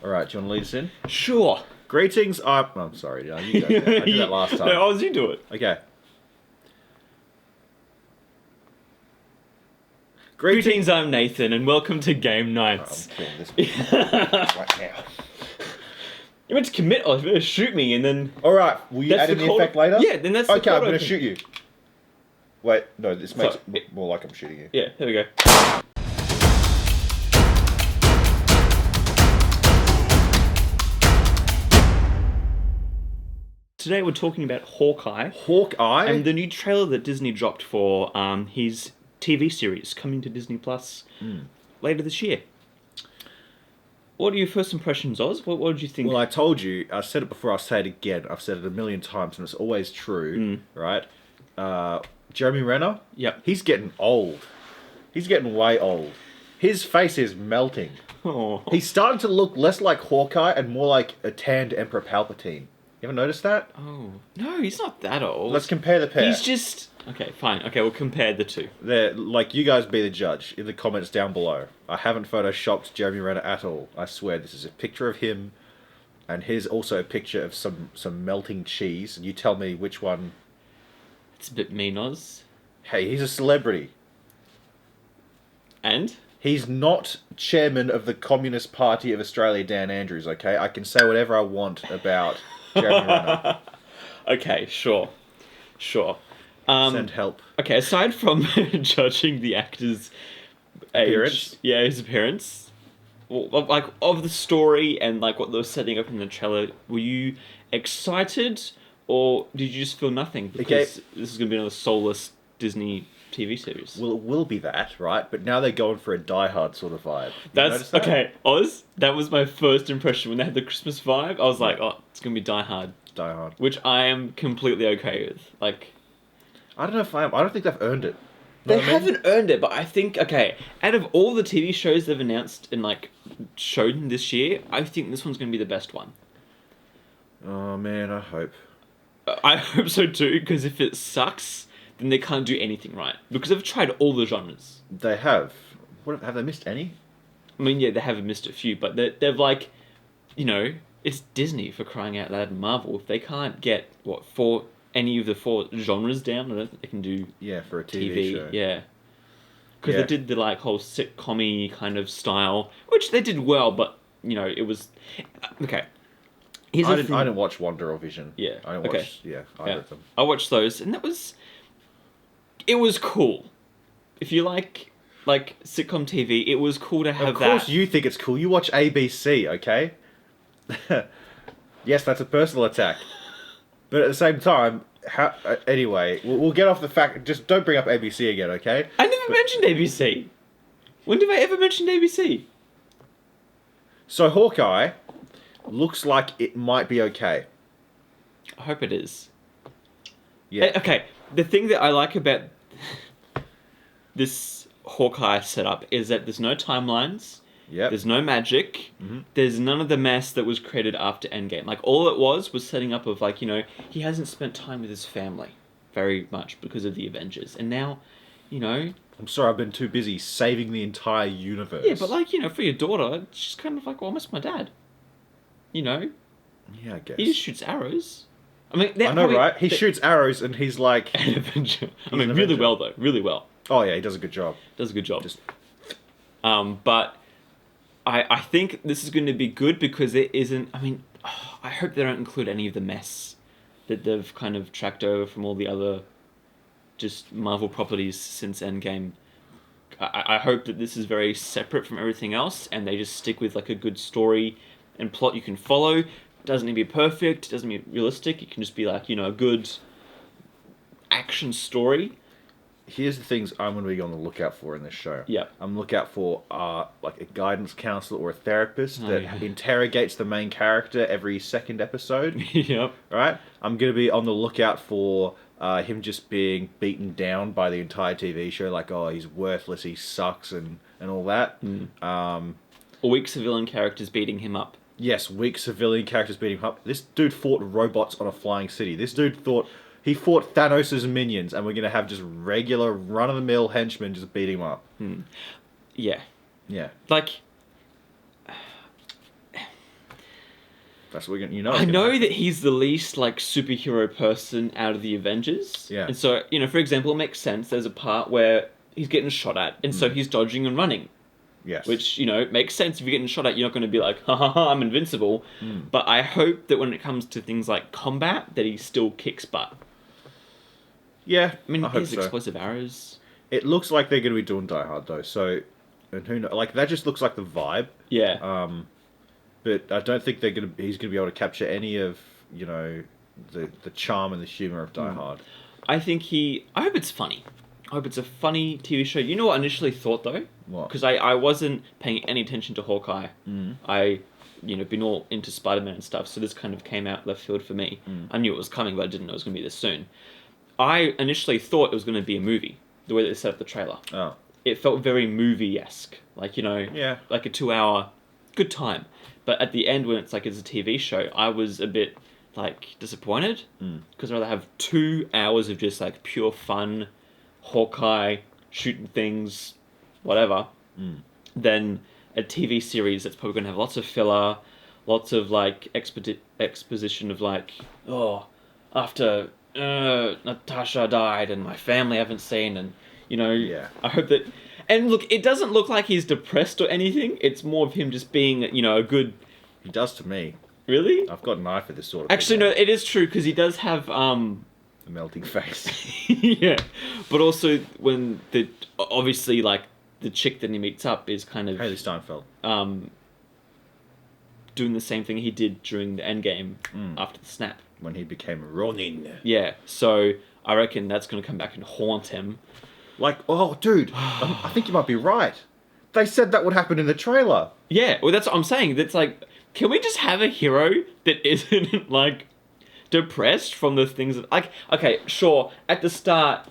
All right, do you want to lead us in? Sure. Greetings, I'm sorry, no, you go. I did that last time. No, you do it. Okay. Greetings, I'm Nathan, and welcome to Game Nights. I'm killing this right now. You meant to commit, or you meant to shoot me, and then... All right, will you add in the effect later? Yeah, then that's the okay, I'm cold going to open. shoot you. Wait, no, this makes Sorry. it more like I'm shooting you. Yeah, here we go. Today we're talking about Hawkeye. Hawkeye? And the new trailer that Disney dropped for his TV series coming to Disney Plus later this year. What are your first impressions, Oz? What did you think? Well, I told you, I said it before, I'll say it again. I've said it a million times, and it's always true, right? Jeremy Renner? Yep. He's getting old. He's getting way old. His face is melting. Oh. He's starting to look less like Hawkeye and more like a tanned Emperor Palpatine. You ever noticed that? Oh. No, he's not that old. Let's compare the pair. He's just... Okay, fine. Okay, we'll compare the two. You guys be the judge in the comments down below. I haven't photoshopped Jeremy Renner at all. I swear, this is a picture of him, and here's also a picture of some melting cheese, and you tell me which one... It's a bit mean, Oz. Hey, he's a celebrity. And? He's not chairman of the Communist Party of Australia, Dan Andrews, okay? I can say whatever I want about Jeremy Renner. Okay, sure. Send help. Okay, aside from judging the actor's Appearance? his appearance, like, of the story and, like, what they were setting up in the trailer, were you excited, or did you just feel nothing? Because this is going to be another soulless Disney TV series. Well, it will be that, right? But now they're going for a Die Hard sort of vibe. That's okay, Oz. That was my first impression when they had the Christmas vibe. I was like, oh, it's gonna be Die Hard. Die Hard. Which I am completely okay with. Like, I don't know if I am. I don't think they've earned it. they haven't earned it, but I think out of all the TV shows they've announced and like shown this year, I think this one's gonna be the best one. Oh man, I hope. I hope so too, because if it sucks, then they can't do anything right. Because they've tried all the genres. They have. Have they missed any? I mean, yeah, they haven't missed a few, but they've like, it's Disney, for crying out loud, and Marvel. If they can't get, any of the 4 genres down, I don't think they can do for a TV show. Yeah. Because they did the like whole sitcom-y kind of style, which they did well, but, it was... Okay. I didn't watch Wonder or Vision. Yeah. I didn't watch either of them. I watched those, and it was cool. If you like sitcom TV, it was cool to have that. Of course you think it's cool. You watch ABC, okay? Yes, that's a personal attack. But at the same time, anyway, we'll get off the fact... Just don't bring up ABC again, okay? I never mentioned ABC. When have I ever mentioned ABC? So Hawkeye looks like it might be okay. I hope it is. Yeah. Okay, the thing that I like about this Hawkeye setup is that there's no timelines. Yep. There's no magic. Mm-hmm. There's none of the mess that was created after Endgame. Like, all it was setting up of, like, he hasn't spent time with his family very much because of the Avengers. And now, I'm sorry, I've been too busy saving the entire universe. Yeah, but, like, for your daughter, she's kind of like, well, I miss my dad. Yeah, I guess. He just shoots arrows. I mean, I know, right? He shoots arrows and he's like... An Avenger. I mean, really well, though. Really well. Oh, yeah, he does a good job. But I think this is going to be good because it isn't... I mean, I hope they don't include any of the mess that they've kind of tracked over from all the other just Marvel properties since Endgame. I hope that this is very separate from everything else and they just stick with like a good story and plot you can follow. It doesn't need to be perfect. It doesn't need to be realistic. It can just be like, a good action story. Here's the things I'm going to be on the lookout for in this show. Yeah. I'm looking out for like a guidance counselor or a therapist that interrogates the main character every second episode. Yep. Right? I'm going to be on the lookout for him just being beaten down by the entire TV show. Like, oh, he's worthless, he sucks, and all that. Or weak civilian characters beating him up. Yes, weak civilian characters beating him up. This dude fought robots on a flying city. This dude fought Thanos' minions, and we're going to have just regular, run-of-the-mill henchmen just beat him up. Yeah. Yeah. Like, That's what you know. I know that he's the least like superhero person out of the Avengers. Yeah. And so, for example, it makes sense. There's a part where he's getting shot at, and so he's dodging and running. Yes. Which, makes sense. If you're getting shot at, you're not going to be like, ha ha ha, I'm invincible. But I hope that when it comes to things like combat, that he still kicks butt. Yeah, I mean, I hope his so. explosive arrows. It looks like they're going to be doing Die Hard though, so and who knows? Like that just looks like the vibe. Yeah. But I don't think he's going to be able to capture any of the charm and the humor of Die Hard. I hope it's funny. I hope it's a funny TV show. You know what I initially thought though? What? Because I wasn't paying any attention to Hawkeye. I been all into Spider-Man and stuff, so this kind of came out left field for me. I knew it was coming, but I didn't know it was going to be this soon. I initially thought it was going to be a movie, the way that they set up the trailer. Oh. It felt very movie-esque. Like, Yeah. like a 2-hour good time. But at the end, when it's a TV show, I was a bit, disappointed. Because I'd rather have 2 hours of just, pure fun, Hawkeye, shooting things, whatever, than a TV series that's probably going to have lots of filler, lots of, exposition of, after Natasha died and my family I haven't seen, and, Yeah. I hope that... And look, it doesn't look like he's depressed or anything. It's more of him just being, a good... He does to me. Really? I've got an eye for this sort of Actually, thing. no, it is true, because he does have, The melting face. yeah. But also, when obviously, the chick that he meets up is kind of... Haley Steinfeld. Doing the same thing he did during the Endgame after the snap. When he became Ronin. Yeah, so I reckon that's going to come back and haunt him. Oh, dude, I think you might be right. They said that would happen in the trailer. Yeah, well, that's what I'm saying. That's can we just have a hero that isn't, depressed from the things that... okay, sure, at the start...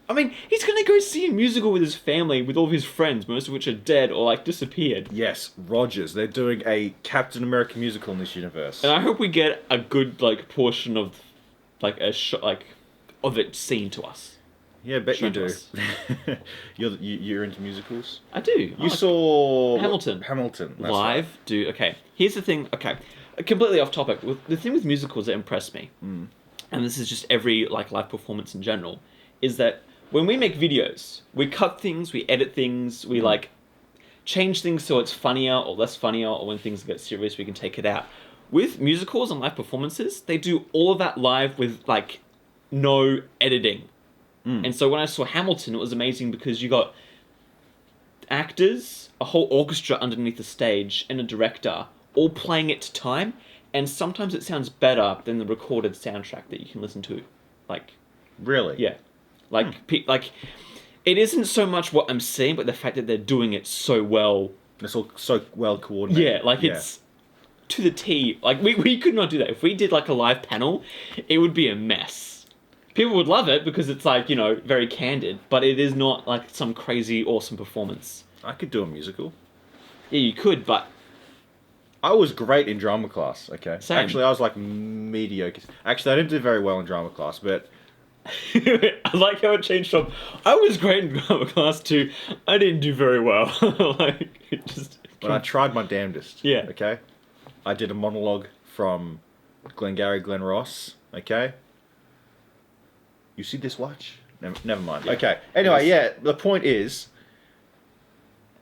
I mean, he's going to go see a musical with his family, with all of his friends, most of which are dead or, disappeared. Yes, Rogers. They're doing a Captain America musical in this universe. And I hope we get a good, portion of, a shot, of it seen to us. Yeah, bet you do. Us. You're into musicals? I do. You saw... Hamilton. Hamilton. That's Live? right. Dude, okay. Here's the thing, okay. Completely off topic. The thing with musicals that impressed me, and this is just every, live performance in general, is that when we make videos, we cut things, we edit things, we, change things so it's funnier or less funnier, or when things get serious, we can take it out. With musicals and live performances, they do all of that live with, no editing. And so when I saw Hamilton, it was amazing because you got actors, a whole orchestra underneath the stage, and a director all playing it to time, and sometimes it sounds better than the recorded soundtrack that you can listen to. Really? Yeah. It isn't so much what I'm seeing, but the fact that they're doing it so well. It's all so well coordinated. Yeah, it's to the T. We could not do that. If we did, a live panel, it would be a mess. People would love it because it's, very candid, but it is not, some crazy, awesome performance. I could do a musical. Yeah, you could, but... I was great in drama class, okay? Same. Actually, I was, mediocre. Actually, I didn't do very well in drama class, but... I like how it changed from, I was great in drama class to, I didn't do very well. It just... But I tried my damnedest. Yeah. Okay? I did a monologue from Glengarry Glen Ross, okay? You see this watch? Never mind. Yeah. Okay. Anyway, the point is,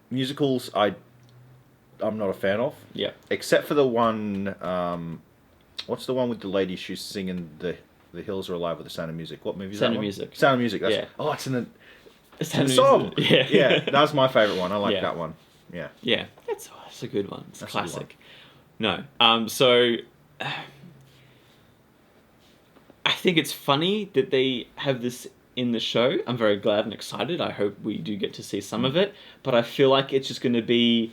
musicals I'm not a fan of. Yeah. Except for the one, what's the one with the lady she's singing The Hills Are Alive with the Sound of Music? What movie is that Sound of one? Music. Sound of Music. That's Yeah. Oh, it's in the Sound of song. Music. Yeah. Yeah, that was my favourite one. I like Yeah. that one. Yeah. Yeah, that's a good one. It's That's a good classic. No, so I think it's funny that they have this in the show. I'm very glad and excited. I hope we do get to see some of it. But I feel like it's just going to be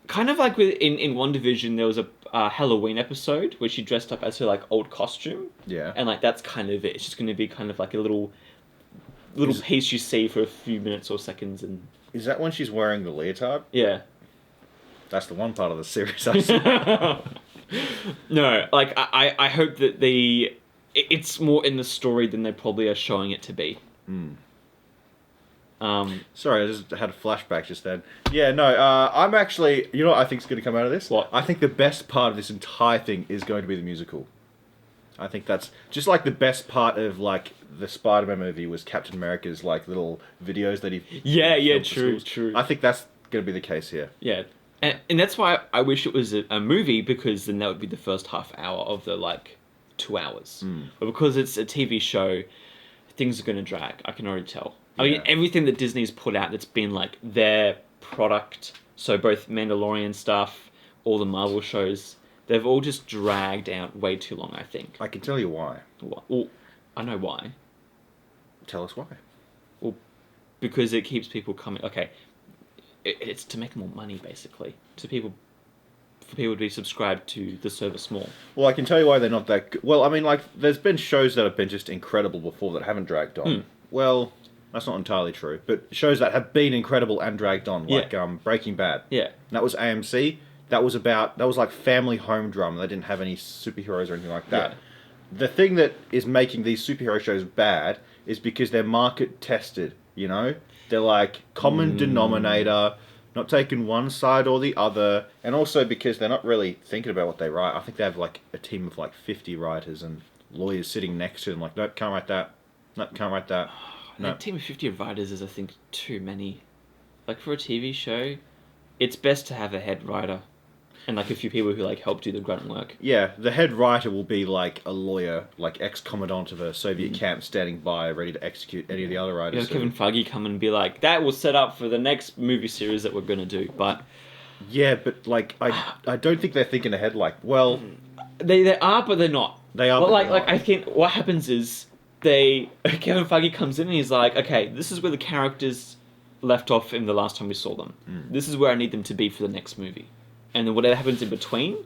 kind of like in WandaVision, there was a Halloween episode where she dressed up as her old costume. Yeah. And that's kind of it. It's just going to be kind of a little piece you see for a few minutes or seconds, and Is that when she's wearing the leotard? yeah. That's the one part of the series I saw. No, I hope that it's more in the story than they probably are showing it to be. Sorry, I just had a flashback just then. Yeah, no, I'm actually... You know what I think's going to come out of this? What? I think the best part of this entire thing is going to be the musical. I think that's... Just like the best part of, like, the Spider-Man movie was Captain America's, like, little videos that he... Yeah, filmed for true, schools. true. I think that's going to be the case here. Yeah. And that's why I wish it was a movie, because then that would be the first half hour of the, like, 2 hours. But because it's a TV show, things are going to drag. I can already tell. I mean, everything that Disney's put out that's been, like, their product, so both Mandalorian stuff, all the Marvel shows, they've all just dragged out way too long, I think. I can tell you why. Well, I know why. Tell us why. Well, because it keeps people coming. Okay, it's to make more money, basically. For people to be subscribed to the service more. Well, I can tell you why they're not that good. Well, I mean, like, there's been shows that have been just incredible before that haven't dragged on. Well, that's not entirely true. But shows that have been incredible and dragged on, like Breaking Bad. Yeah. That was AMC. That was like family home drama. They didn't have any superheroes or anything like that. Yeah. The thing that is making these superhero shows bad is because they're market tested, you know? They're like common denominator, not taking one side or the other, and also because they're not really thinking about what they write. I think they have like a team of like 50 writers and lawyers sitting next to them like, nope, can't write that. Nope, can't write that. No. A team of 50 writers is, I think, too many. Like, for a TV show, it's best to have a head writer and, like, a few people who, like, help do the grunt work. Yeah, the head writer will be, like, a lawyer, like, ex-commandant of a Soviet camp standing by, ready to execute any of the other writers. You know, Kevin Feige come and be like, that will set up for the next movie series that we're going to do, but... Yeah, but, like, I don't think they're thinking ahead, like, well... They are, but they're not. They are, well, but like, they're not. I think what happens is Kevin Feige comes in and he's like, okay, this is where the characters left off in the last time we saw them. This is where I need them to be for the next movie. And then whatever happens in between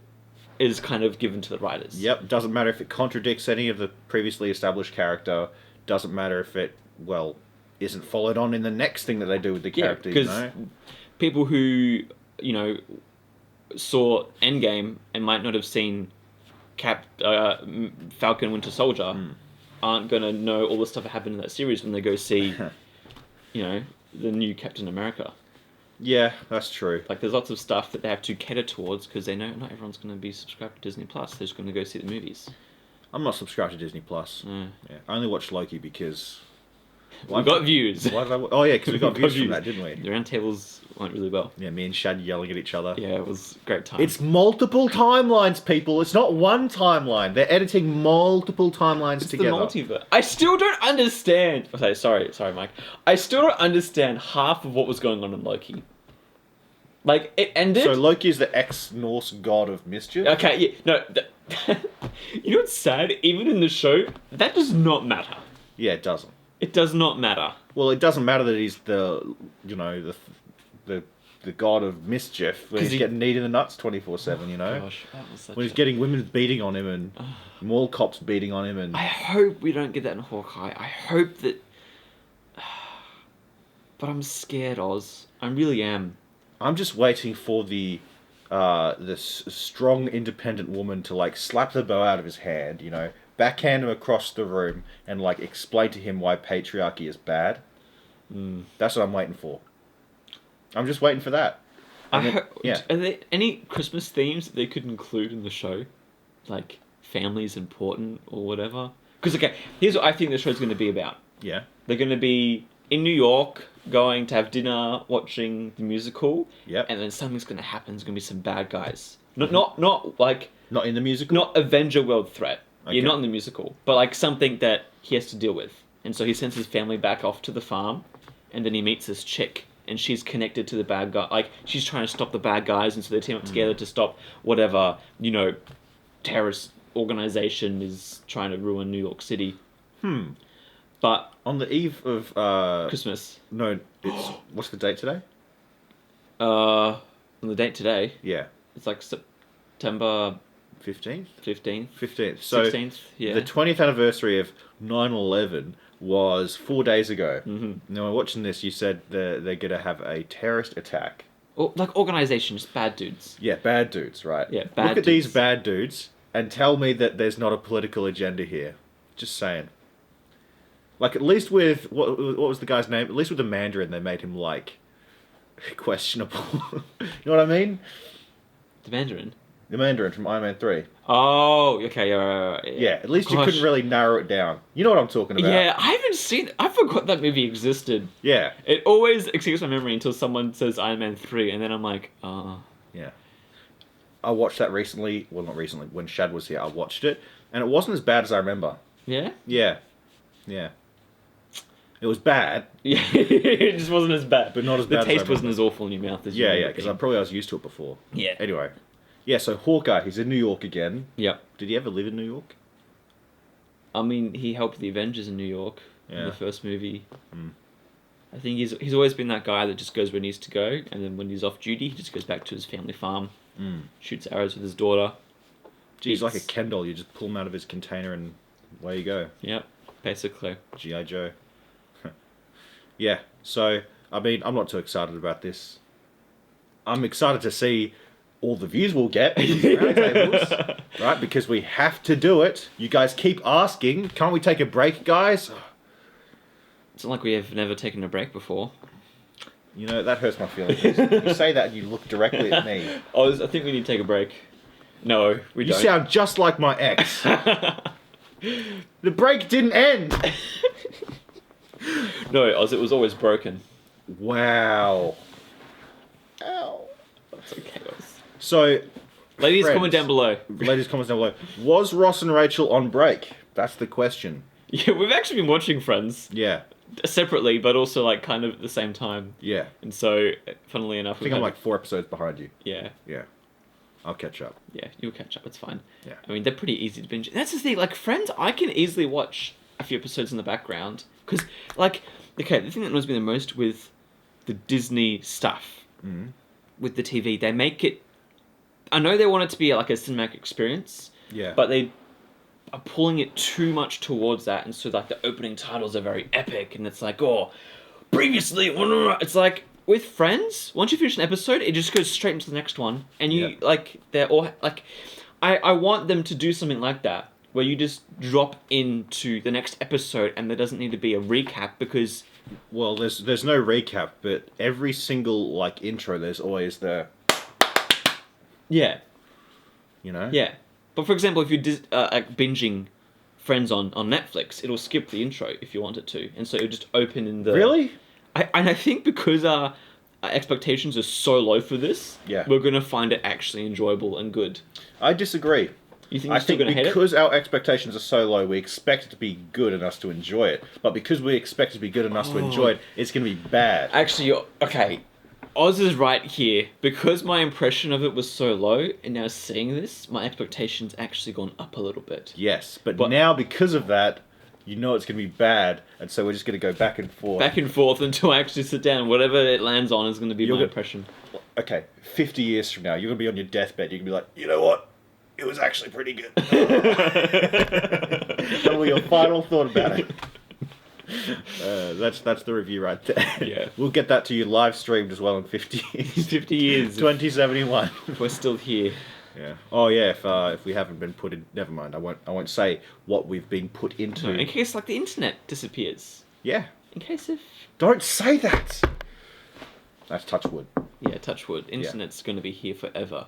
is kind of given to the writers. Yep, doesn't matter if it contradicts any of the previously established character. Doesn't matter if it, well, isn't followed on in the next thing that they do with the characters, you know? People who, you know, saw Endgame and might not have seen Falcon Winter Soldier aren't going to know all the stuff that happened in that series when they go see, you know, the new Captain America. Yeah, that's true. Like, there's lots of stuff that they have to cater towards because they know not everyone's going to be subscribed to Disney Plus. They're just going to go see the movies. I'm not subscribed to Disney Plus. Yeah, I only watched Loki because... We got views. Why did oh yeah, because we got views from that, didn't we? The roundtables went really well. Yeah, me and Shad yelling at each other. Yeah, it was a great time. It's multiple timelines, people. It's not one timeline. They're editing multiple timelines together. The multiverse. I still don't understand. Okay, sorry, Mike. I still don't understand half of what was going on in Loki. Like, it ended... So Loki is the ex-Norse god of mischief? Okay, yeah, no... You know what's sad? Even in the show, that does not matter. Yeah, it doesn't. It does not matter. Well, it doesn't matter that he's the, you know, the god of mischief when he's getting kneed in the nuts 24/7, you know? Gosh, that was such when he's getting women beating on him and mall cops beating on him and... I hope we don't get that in Hawkeye. I hope that... But I'm scared, Oz. I really am. I'm just waiting for the this strong, independent woman to, like, slap the bow out of his hand, you know, backhand him across the room and, like, explain to him why patriarchy is bad. That's what I'm waiting for. I'm just waiting for that. Are there any Christmas themes that they could include in the show? Like, family's important or whatever? Because, okay, here's what I think the show's going to be about. Yeah. They're going to be in New York, going to have dinner, watching the musical. Yep. And then something's going to happen. There's going to be some bad guys. Not like... Not in the musical? Not Avenger World Threat. Okay. Yeah, not in the musical. But, like, something that he has to deal with. And so he sends his family back off to the farm. And then he meets this chick. And she's connected to the bad guy. Like, she's trying to stop the bad guys. And so they team up together to stop whatever, you know, terrorist organization is trying to ruin New York City. But... On the eve of... Christmas. No, it's... What's the date today? On the date today. Yeah. It's like September... 15th? 15th. 15th. So 16th, yeah. The 20th anniversary of 9/11 was 4 days ago. Mm-hmm. Now, watching this, you said they're going to have a terrorist attack. Or, like, organizations, bad dudes. Yeah, bad dudes, right? Yeah, bad Look at dudes. these bad dudes and tell me that there's not a political agenda here. Just saying. Like, at least with... What was the guy's name? At least with the Mandarin, they made him, like, questionable. You know what I mean? The Mandarin. The Mandarin from Iron Man 3. Oh, okay, yeah. Yeah, at least you couldn't really narrow it down. You know what I'm talking about. Yeah, I haven't seen... I forgot that movie existed. Yeah. It always escapes my memory until someone says Iron Man 3, and then I'm like, oh. Yeah. I watched that recently. Well, not recently. When Shad was here, I watched it. And it wasn't as bad as I remember. Yeah? Yeah. Yeah. It was bad. Yeah, it just wasn't as bad. But not as bad The as I taste wasn't remember. as awful in your mouth as you Yeah, remember because being. I was used to it before. Yeah. Anyway. Yeah, so Hawkeye, he's in New York again. Yep. Did he ever live in New York? I mean, he helped the Avengers in New York in Yeah. the first movie. Mm. I think he's always been that guy that just goes where he needs to go, and then when he's off duty, he just goes back to his family farm, shoots arrows with his daughter. He's like a Ken doll. You just pull him out of his container and away you go. Yep, basically. G.I. Joe. Yeah, so, I mean, I'm not too excited about this. I'm excited to see all the views we'll get in these roundtables, right? Because we have to do it. You guys keep asking. Can't we take a break, guys? It's not like we have never taken a break before. You know, that hurts my feelings. You say that and you look directly at me. I think we need to take a break. No, we You don't. sound just like my ex. The break didn't end. No, Oz, it was always broken. Wow. Ow. That's okay, Oz. So, Ladies, friends, comment down below. Ladies, comments down below. Was Ross and Rachel on break? That's the question. Yeah, we've actually been watching Friends Yeah. separately, but also like kind of at the same time. Yeah. And so, funnily enough, I think I'm like 4 episodes behind you. Yeah, Yeah. I'll catch up. yeah, you'll catch up. It's fine. Yeah. I mean, they're pretty easy to binge. That's the thing. Like Friends, I can easily watch a few episodes in the background because, like, okay, the thing that annoys me the most with the Disney stuff, with the TV, they make it. I know they want it to be like a cinematic experience. Yeah. But they are pulling it too much towards that, and so like the opening titles are very epic, and it's like, oh, previously, it's like with Friends, once you finish an episode, it just goes straight into the next one, and you like they're all like, I want them to do something like that where you just drop into the next episode, and there doesn't need to be a recap because. Well, there's no recap, but every single like intro, there's always the. Yeah. You know. Yeah. But for example, if you're like binging Friends on Netflix, it'll skip the intro if you want it to, and so it'll just open in the. Really? I think because our expectations are so low for this, we're gonna find it actually enjoyable and good. I disagree. You think I you're still think gonna hate it? because our expectations are so low, we expect it to be good enough to enjoy it. But because we expect it to be good enough to enjoy it, it's going to be bad. Actually, okay. Oz is right here. Because my impression of it was so low, and now seeing this, my expectations actually gone up a little bit. Yes, but now because of that, you know it's going to be bad, and so we're just going to go back and forth. Back and forth until I actually sit down. Whatever it lands on is going to be my impression. Okay, 50 years from now, you're going to be on your deathbed, you're going to be like, you know what? It was actually pretty good. That will be your final thought about it. That's the review right there. Yeah. We'll get that to you live streamed as well in 50 years. 50 years. 2071. We're still here. Yeah. Oh yeah. If we haven't been put in, never mind. I won't say what we've been put into. No, in case like the internet disappears. Yeah. In case if. Don't say that. That's touch wood. Yeah, touch wood. Internet's going to be here forever.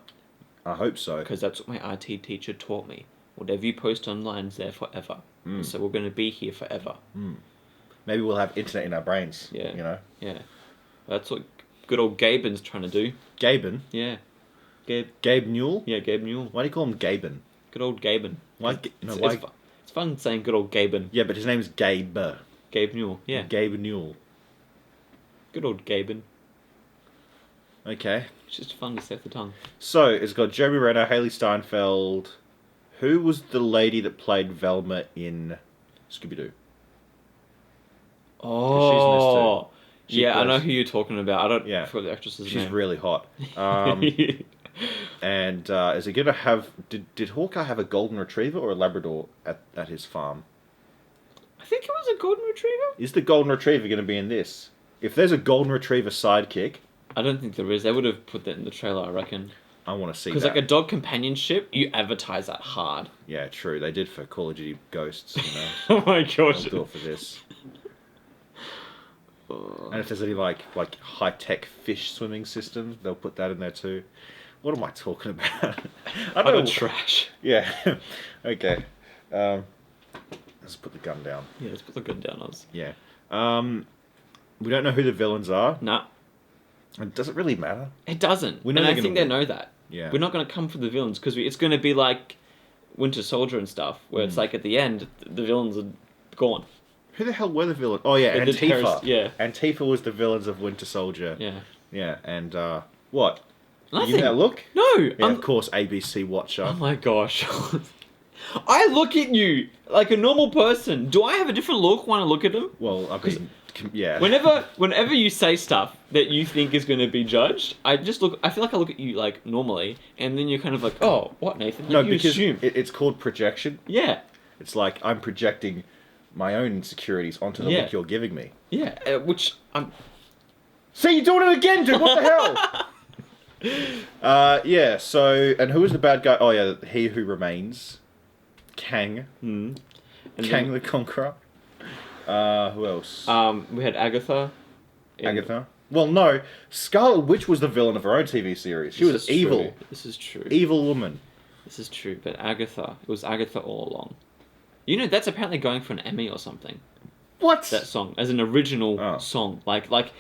I hope so. Because that's what my IT teacher taught me. Whatever you post online is there forever. So we're going to be here forever. Maybe we'll have internet in our brains. Yeah. You know. Yeah. That's what good old Gaben's trying to do. Gaben. Yeah. Gabe Newell. Yeah, Gabe Newell. Why do you call him Gaben? Good old Gaben. Why? It's fun saying good old Gaben. Yeah, but his name's Gabe. Gabe Newell. Yeah. Gabe Newell. Good old Gaben. Okay. It's just fun to say off the tongue. So, it's got Jeremy Renner, Haley Steinfeld. Who was the lady that played Velma in Scooby-Doo? Oh. She yeah, I know plays- who you're talking about. I don't forgot the actress's She's name. really hot. And is it going to have... Did Hawkeye have a golden retriever or a Labrador at his farm? I think it was a golden retriever. Is the golden retriever going to be in this? If there's a golden retriever sidekick... I don't think there is. They would have put that in the trailer, I reckon. I want to see that. Because like a dog companionship, you advertise that hard. Yeah, true. They did for Call of Duty Ghosts, you know. Oh my gosh. I'll do it for this. And if there's any like high tech fish swimming system, they'll put that in there too. What am I talking about? I Utter trash. Yeah. Okay. Let's put the gun down. Yeah, let's put the gun down, Oz. Yeah. We don't know who the villains are. Nah. And does it really matter? It doesn't. We know and they're I think gonna they know that. Yeah. We're not going to come for the villains because it's going to be like Winter Soldier and stuff, where it's like at the end, the villains are gone. Who the hell were the villains? Oh yeah, The Antifa. terrorist- yeah. Antifa was the villains of Winter Soldier. Yeah. Yeah, and what? Nothing. You give that look? No. Yeah, of course, ABC Watcher. Oh my gosh. I look at you like a normal person. Do I have a different look when I look at them? Well, I mean, yeah. Whenever you say stuff that you think is going to be judged, I feel like I look at you like normally, and then you're kind of like, oh, what, Nathan? Like, No, you because assume. it's called projection. Yeah. It's like I'm projecting my own insecurities onto the look you're giving me. Yeah, which I'm... See, you're doing it again, dude! What the hell? Yeah, so... And who was the bad guy? Oh, yeah, He Who Remains. Kang. And Kang the Conqueror. Who else? we had Agatha. Agatha. Well, no. Scarlet Witch was the villain of her own TV series. She was evil. True. This is true. Evil woman. This is true, but Agatha... It was Agatha all along. You know, that's apparently going for an Emmy or something. What? That song. As an original song. Like...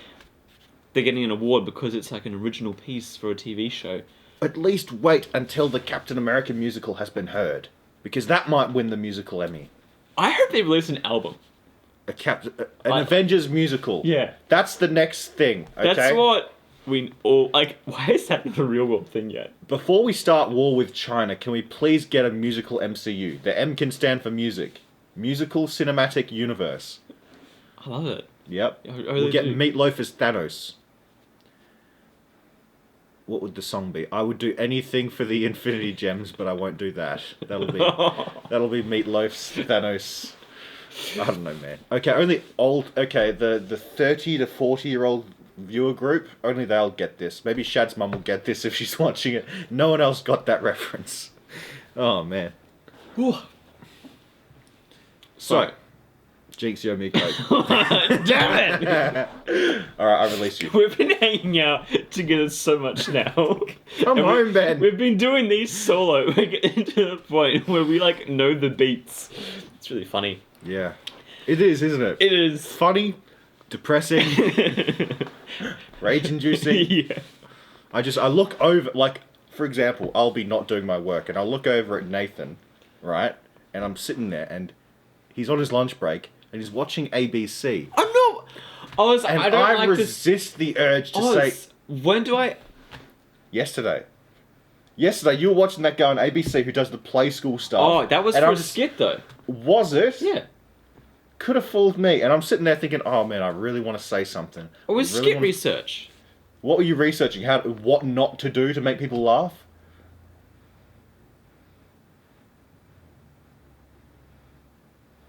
They're getting an award because it's like an original piece for a TV show. At least wait until the Captain America musical has been heard. Because that might win the musical Emmy. I hope they release an album. An Avengers musical. Yeah. That's the next thing, okay? That's what we all... Like, why is that not a real world thing yet? Before we start war with China, can we please get a musical MCU? The M can stand for music. Musical Cinematic Universe. I love it. Yep. We'll We'll get Meatloaf as Thanos. What would the song be? I would do anything for the Infinity Gems, but I won't do that. That'll be Meatloaf's Thanos. I don't know, man. Okay, only old... Okay, the 30 to 40-year-old viewer group, only they'll get this. Maybe Shad's mum will get this if she's watching it. No one else got that reference. Oh, man. Ooh. So, Jinx, you owe me a Coke. Damn it! Alright, I release you. We've been hanging out together so much now. Come home, Ben. We've been doing these solo. We're getting to the point where we, like, know the beats. It's really funny. Yeah. It is, isn't it? It is. Funny, depressing, rage-inducing. Yeah. I look over, like, for example, I'll be not doing my work, and I'll look over at Nathan, right? And I'm sitting there, and he's on his lunch break, and he's watching ABC. I'm not... I don't like resist the urge to say... When do I... Yesterday, you were watching that guy on ABC who does the play school stuff. Oh, that was for a skit, though. Was it? Yeah. Could have fooled me. And I'm sitting there thinking, oh man, I really want to say something. It was skit research. What were you researching? What not to do to make people laugh?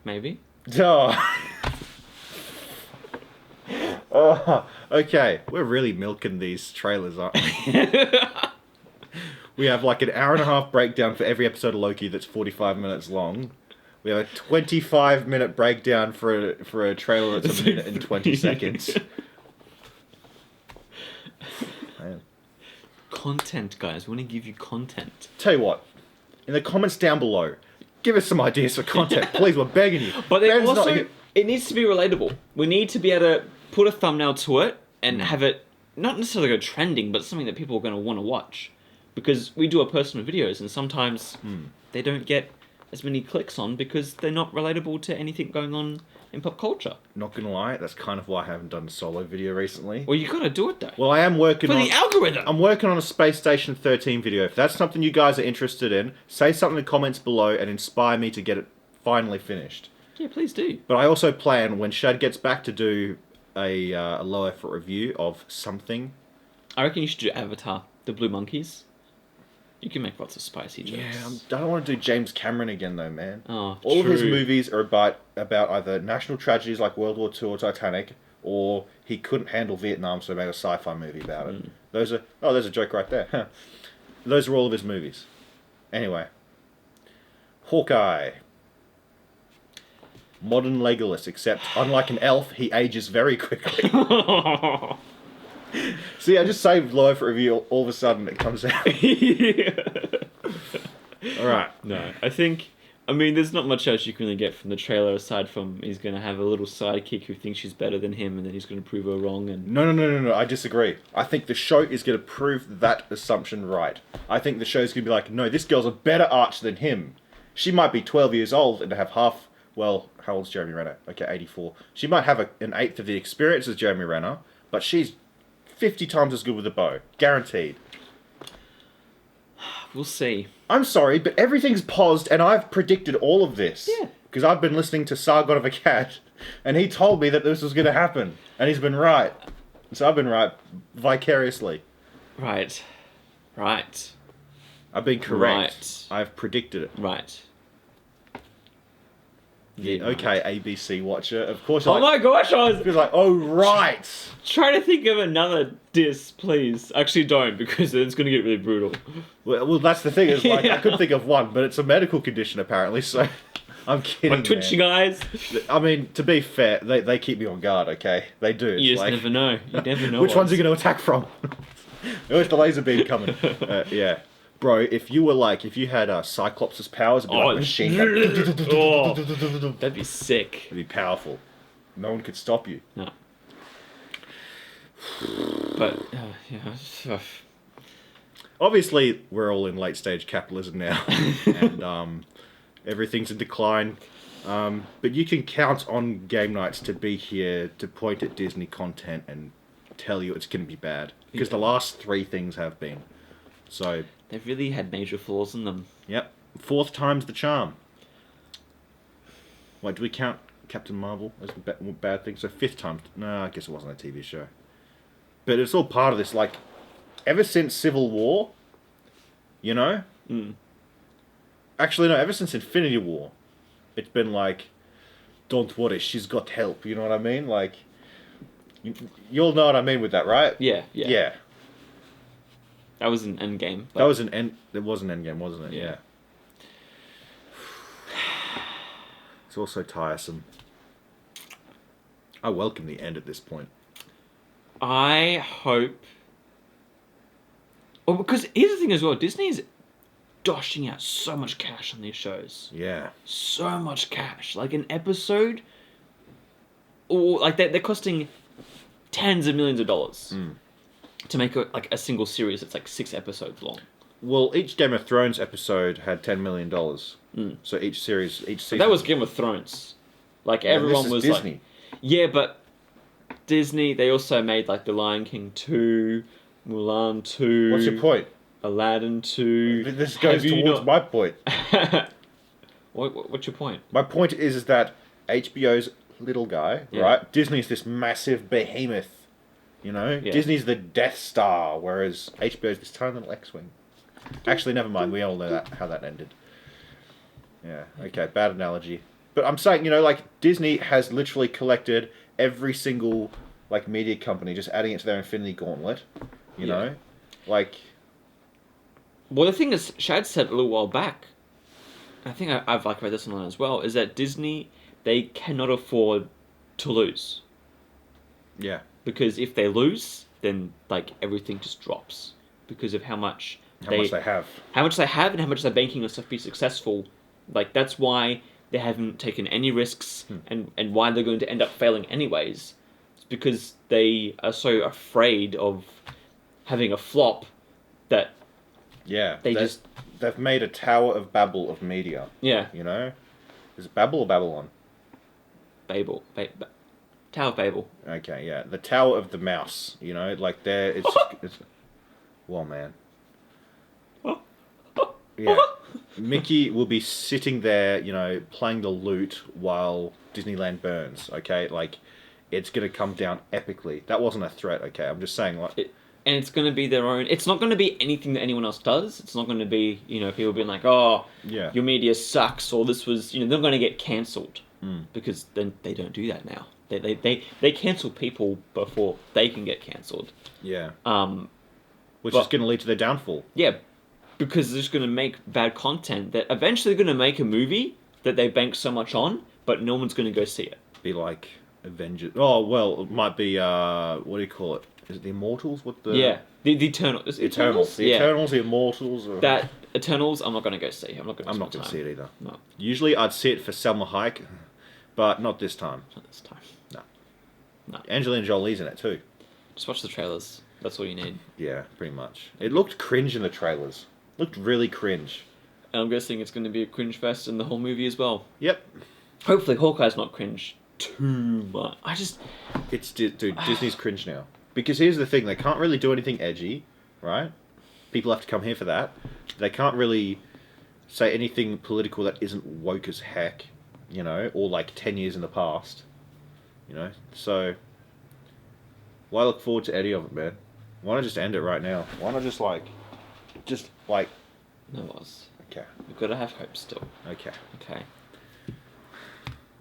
Maybe. Oh. Oh, okay. We're really milking these trailers, aren't we? We have like an hour and a half breakdown for every episode of Loki that's 45 minutes long. We have a 25-minute breakdown for a trailer that's a minute and 20 seconds. Man. Content, guys. We want to give you content. Tell you what, in the comments down below, give us some ideas for content, please. We're begging you. But then also, it needs to be relatable. We need to be able to put a thumbnail to it and have it not necessarily go trending, but something that people are going to want to watch. Because we do our personal videos, and sometimes they don't get as many clicks on because they're not relatable to anything going on in pop culture. Not gonna lie, that's kind of why I haven't done a solo video recently. Well, you gotta do it though. Well, I am working for on... the algorithm! I'm working on a Space Station 13 video. If that's something you guys are interested in, say something in the comments below and inspire me to get it finally finished. Yeah, please do. But I also plan, when Shad gets back, to do a low-effort review of something. I reckon you should do Avatar, the Blue Monkeys. You can make lots of spicy jokes. Yeah, I don't want to do James Cameron again, though, man. Oh, all of his movies are about either national tragedies like World War II or Titanic, or he couldn't handle Vietnam, so he made a sci-fi movie about it. Those are... Oh, there's a joke right there. Those are all of his movies. Anyway. Hawkeye. Modern Legolas, except unlike an elf, he ages very quickly. See, I just saved live for review. All of a sudden, it comes out. All right. No, I mean, there's not much else you can really get from the trailer aside from he's going to have a little sidekick who thinks she's better than him, and then he's going to prove her wrong. And No. I disagree. I think the show is going to prove that assumption right. I think the show's going to be like, no, this girl's a better archer than him. She might be 12 years old and have half. Well, how old's Jeremy Renner? Okay, 84. She might have an eighth of the experience as Jeremy Renner, but she's 50 times as good with a bow. Guaranteed. we'll see. I'm sorry, but everything's paused, and I've predicted all of this. Yeah. Because I've been listening to Sargon of Akkad, and he told me that this was going to happen, and he's been right. So I've been right vicariously. Right. I've been correct. Right. I've predicted it. Right. Yeah, okay, ABC watcher. Of course. Oh my gosh, I was like, oh right. trying to think of another diss, please. Actually, don't, because it's going to get really brutal. Well, that's the thing. Is like I could think of one, but it's a medical condition apparently. So I'm kidding. My twitching eyes. I mean, to be fair, they keep me on guard. Okay, they do. You just never know. You never know. Which one's he going to attack from? Where's the laser beam coming? Yeah. Bro, if you had Cyclops' powers, it'd be like machine gun. Oh, that'd be sick. It'd be powerful. No one could stop you. No. But, yeah. Obviously, we're all in late stage capitalism now. And everything's in decline. But you can count on game nights to be here to point at Disney content and tell you it's going to be bad. Because the last 3 things have been. So... They've really had major flaws in them. Yep. 4th time's the charm. Wait, do we count Captain Marvel as the bad thing? So 5th time. No, I guess it wasn't a TV show. But it's all part of this. Like, ever since Civil War, you know? Mm. Actually, no, ever since Infinity War, it's been like, don't worry, she's got help. You know what I mean? Like, you'll know what I mean with that, right? Yeah. Yeah. That was an Endgame. That was an end. It was an Endgame, wasn't it? Yeah. It's also tiresome. I welcome the end at this point. I hope... Oh, because here's the thing as well. Disney's doshing out so much cash on these shows. Yeah. So much cash. Like an episode... Or like they're costing tens of millions of dollars. Mm. To make a single series that's like 6 episodes long. Well, each Game of Thrones episode had $10 million. Mm. So each season... But that was Game of Thrones. Like, everyone was Disney. Like... Yeah, but Disney, they also made like The Lion King 2, Mulan 2... What's your point? Aladdin 2... This goes towards my point. What's your point? My point is that HBO's little guy, right? Disney's this massive behemoth. You know, Disney's the Death Star, whereas HBO's this tiny little X-wing. Actually, never mind. We all know how that ended. Yeah. Okay. Bad analogy. But I'm saying, you know, like Disney has literally collected every single like media company, just adding it to their Infinity Gauntlet. You know, like. Well, the thing is, Shad said a little while back. I think I've like read this online as well. Is that Disney, they cannot afford to lose. Yeah. Because if they lose, then like everything just drops because of how much they have, and how much they're banking on stuff be successful. Like that's why they haven't taken any risks, and why they're going to end up failing anyways. It's because they are so afraid of having a flop that they've made a Tower of Babel of media. Yeah, you know, is it Babel or Babylon? Babel. Tower of Babel. Okay, yeah. The Tower of the Mouse, you know, like there, it's well, man. Yeah. Mickey will be sitting there, you know, playing the lute while Disneyland burns, okay? Like, it's going to come down epically. That wasn't a threat, okay? I'm just saying, like... And it's going to be their own... It's not going to be anything that anyone else does. It's not going to be, you know, people being like, oh, your media sucks, or this was... You know, they're going to get cancelled. Because then they don't do that now. They cancel people before they can get cancelled. Yeah. Which is going to lead to their downfall. Yeah, because they're just going to make bad content that eventually going to make a movie that they bank so much on, but no one's going to go see it. Be like Avengers. Oh well, it might be. What do you call it? Is it the Immortals? What the? Yeah, the Eternals. Eternals. The Eternals, the Immortals. Or... That Eternals, I'm not going to go see. I'm not going to see it either. No. Usually, I'd see it for Selma Hayek, but not this time. Not this time. No. Angelina Jolie's in it too. Just watch the trailers. That's all you need. Yeah, pretty much. It looked cringe in the trailers. Looked really cringe. And I'm guessing it's going to be a cringe fest in the whole movie as well. Yep. Hopefully, Hawkeye's not cringe too much. Dude, Disney's cringe now. Because here's the thing, they can't really do anything edgy, right? People have to come here for that. They can't really say anything political that isn't woke as heck, you know, or like 10 years in the past, you know? So, well, I look forward to any of it, man. Why not just end it right now? Why not just like... No, Oz. Okay. We've got to have hope still. Okay. Okay.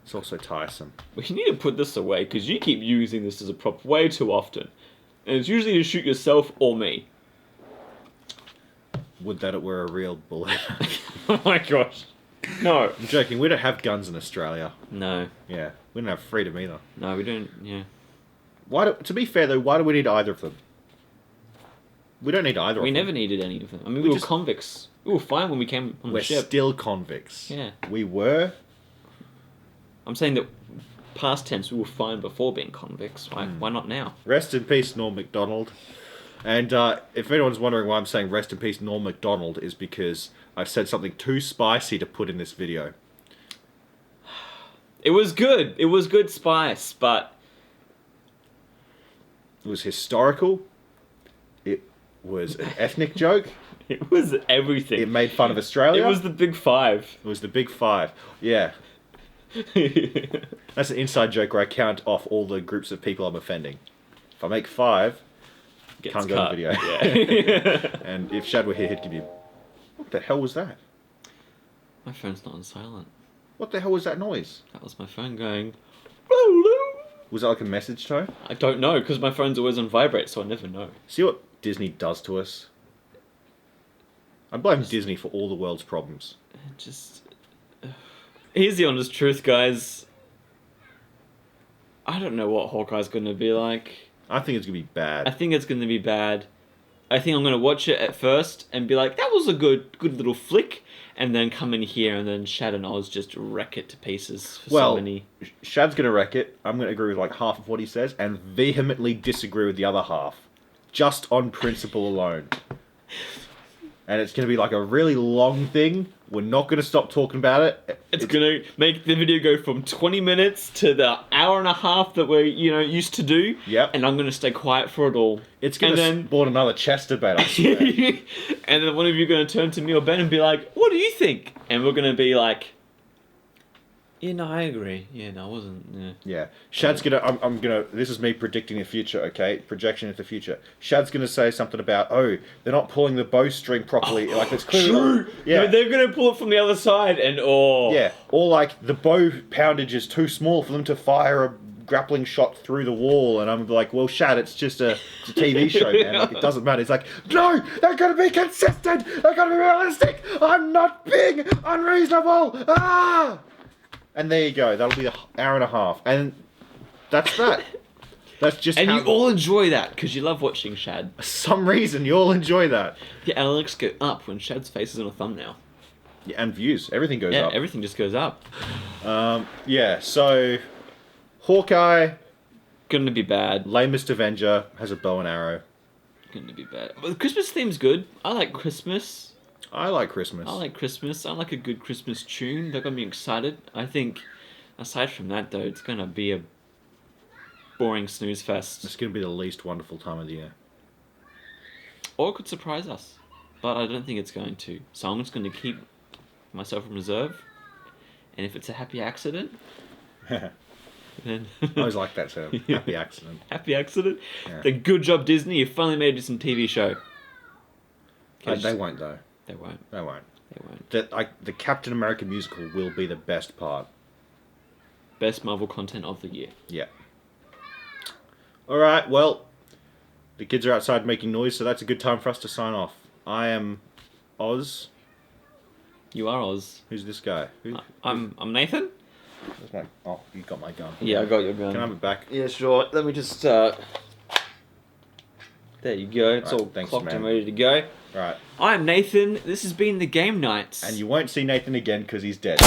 It's also tiresome. We need to put this away, because you keep using this as a prop way too often. And it's usually to shoot yourself or me. Would that it were a real bullet. Oh my gosh. No. I'm joking, we don't have guns in Australia. No. Yeah, we don't have freedom either. No, we don't, yeah. To be fair though, why do we need either of them? We don't need either of them. We never needed any of them. I mean, we were convicts. We were fine when we came on the ship. We're still convicts. Yeah. We were. I'm saying that past tense, we were fine before being convicts. Why not now? Rest in peace, Norm Macdonald. And if anyone's wondering why I'm saying rest in peace, Norm Macdonald, is because I've said something too spicy to put in this video. It was good. It was good spice, but... It was historical. It was an ethnic joke. It was everything. It made fun of Australia. It was the big five. It was the big five. Yeah. That's an inside joke where I count off all the groups of people I'm offending. If I make 5, can't go to the video. Yeah. And if Shad were here, he'd give you... What the hell was that? My phone's not on silent. What the hell was that noise? That was my phone going... Was that like a message tone? I don't know, because my phone's always on vibrate, so I never know. See what Disney does to us? I blame Disney for all the world's problems. Here's the honest truth, guys. I don't know what Hawkeye's going to be like. I think it's going to be bad. I think it's going to be bad. I think I'm going to watch it at first and be like, that was a good little flick. And then come in here and then Shad and Oz just wreck it to pieces for so many... Shad's going to wreck it. I'm going to agree with like half of what he says and vehemently disagree with the other half. Just on principle alone. And it's going to be like a really long thing. We're not going to stop talking about it. It's going to make the video go from 20 minutes to the hour and a half that we're, used to do. Yep. And I'm going to stay quiet for it all. It's going to spawn another chess debate, I swear. And then one of you are going to turn to me or Ben and be like, what do you think? And we're going to be like, yeah, no, I agree. Yeah, no, I wasn't. Yeah. Yeah. Shad's going to... I'm going to... This is me predicting the future, okay? Projection into the future. Shad's going to say something about, they're not pulling the bowstring properly. Like, it's clearly... True! Yeah. No, they're going to pull it from the other side and, Yeah. Or, like, the bow poundage is too small for them to fire a grappling shot through the wall. And I'm like, well, Shad, it's just a TV show, man. Like, it doesn't matter. It's like, no! They're going to be consistent! They're going to be realistic! I'm not being unreasonable! Ah! And there you go. That'll be an hour and a half. And that's that. That's just and you all enjoy that, because you love watching Shad. For some reason, you all enjoy that. The analytics go up when Shad's face is on a thumbnail. Yeah, and views. Everything goes up. Yeah, everything just goes up. Yeah, so... Hawkeye... Gonna be bad. Lamest Avenger has a bow and arrow. Gonna be bad. But the Christmas theme's good. I like Christmas. I like Christmas. I like a good Christmas tune. That got me excited. I think, aside from that, though, it's going to be a boring snooze fest. It's going to be the least wonderful time of the year. Or it could surprise us. But I don't think it's going to. So I'm just going to keep myself in reserve. And if it's a happy accident, then... I always like that term. Happy accident. Happy accident? Yeah. Then good job, Disney. You finally made a decent TV show. They won't, though. They won't. They won't. They won't. The Captain America musical will be the best part. Best Marvel content of the year. Yeah. Alright, well, the kids are outside making noise, so that's a good time for us to sign off. I am Oz. You are Oz. Who's this guy? I'm Nathan. Where's my... Oh, you got my gun. Yeah, I got your gun. Can I have it back? Yeah, sure. Let me just. There you go. It's Right, all thanks, clocked man. and ready to go. Right. I'm Nathan. This has been the Game Nights. And you won't see Nathan again because he's dead.